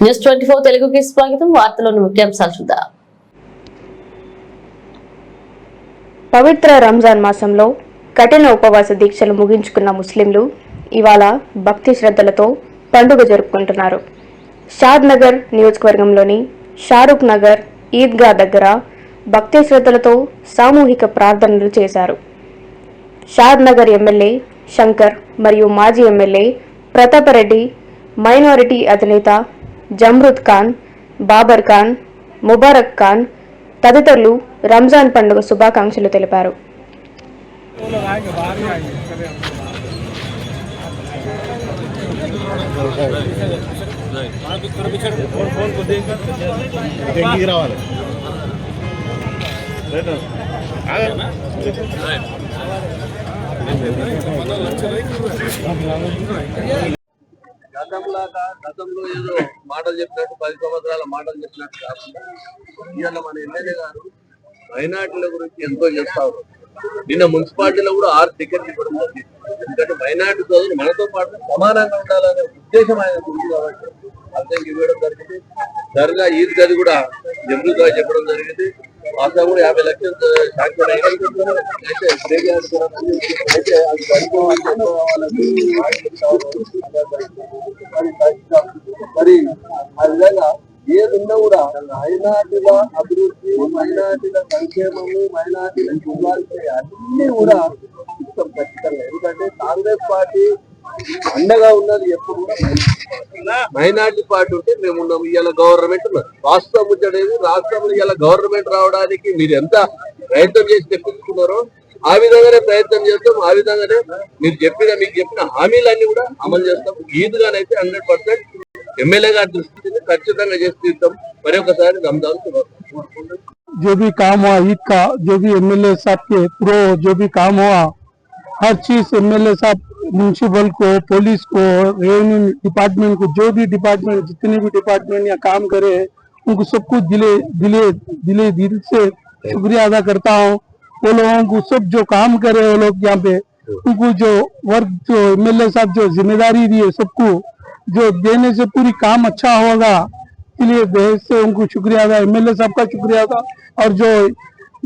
News 24 తెలుగుకి స్వాగతం. వార్తలోని ముఖ్యాంశాలు చూద్దాం. పవిత్ర రంజాన్ మాసంలో కఠిన ఉపవాస దీక్షలు ముగించుకున్న ముస్లింలు ఇవాళ భక్తి శ్రద్ధలతో పండుగ జరుపుకుంటున్నారు. షాద్ నగర్ నియోజకవర్గంలోని షారూక్ నగర్ ఈద్గా దగ్గర భక్తి శ్రద్ధలతో సామూహిక ప్రార్థనలు చేశారు. షాద్ నగర్ ఎమ్మెల్యే శంకర్ మరియు మాజీ ఎమ్మెల్యే ప్రతాపరెడ్డి, మైనారిటీ అధినేత జమ్రుద్ ఖాన్, బాబర్ ఖాన్, ముబారక్ ఖాన్ తదితరులు రంజాన్ పండుగ శుభాకాంక్షలు తెలిపారు. గతంలో ఏదో మాటలు చెప్పినట్టు 10 సంవత్సరాల మాటలు చెప్పినట్టు కాకుండా ఇవాళ మన ఎమ్మెల్యే గారు మైనార్టీల గురించి ఎంతో చేస్తారు. నిన్న మున్సిపాలిటీలో కూడా 6 టికెట్లు ఇవ్వడం జరిగింది. ఎందుకంటే మైనార్టీ సోదరులు మనతో పాటు సమానంగా ఉండాలనే ఉద్దేశం ఆయన ఉంది కాబట్టి అర్థం ఇవ్వడం జరిగింది. దర్గా ఈద్ గది కూడా జమ్రుగా చెప్పడం జరిగింది. వాస్తవం కూడా 50 లక్షలు శాంక్షన్ అయితే అది మరి ఆ విధంగా ఏదున్నా కూడా మైనార్టీల అభివృద్ధి, మైనార్టీల సంక్షేమము, మైనార్టీల శుభార్తె అన్ని కూడా ఇష్టం ఖచ్చితంగా. ఎందుకంటే కాంగ్రెస్ పార్టీ అండగా ఉన్నది ఎప్పుడు కూడా మైనార్టీ పార్టీ ఉంటే మేము ఉన్నాము. ఇవాళ గవర్నమెంట్ ఉన్నది. వాస్తవం ముచ్చడేది రాష్ట్రంలో ఇవాళ గవర్నమెంట్ రావడానికి మీరు ఎంత ప్రయత్నం చేసి తెప్పించుకున్నారో ఆ విధంగానే ప్రయత్నం చేస్తాం. ఆ విధంగానే మీకు చెప్పిన హామీలన్నీ కూడా అమలు చేస్తాం. ఈద్గానైతే 100% ఎమ్మెల్యే గారి దృష్టిని ఖచ్చితంగా చేసి తీస్తాం. మరి ఒకసారి రంజాన్ जो भी काम हुआ ईद का, जो भी एमएलए साहब के प्रो जो भी काम हुआ, हर चीज एमएलए साहब म्यूनिसिपल को, पुलिस को, रेवेन्यू डिपार्टमेंट को, जो भी डिपार्टमेंट जितने भी डिपार्टमेंट यहाँ काम करे उनको सब कुछ दिले दिल से शुक्रिया अदा करता हूँ। वो लोगों को सब जो काम करे वो लोग यहाँ पे उनको जो वर्क जो एमएलए साहब जो जिम्मेदारी दी है सबको जो देने से पूरी काम अच्छा होगा, इसलिए देश से उनको शुक्रिया अदा, एमएलए साहब का शुक्रिया अदा। और जो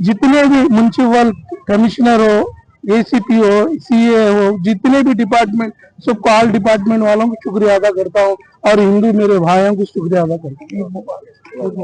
जितने भी म्यूनिसिपल कमिश्नर हो, एसीपी हो, सीए हो, जितने भी डिपार्टमेंट सबको ऑल डिपार्टमेंट वालों को शुक्रिया अदा करता हूँ और हिंदू मेरे भाइयों को शुक्रिया अदा करता हूँ।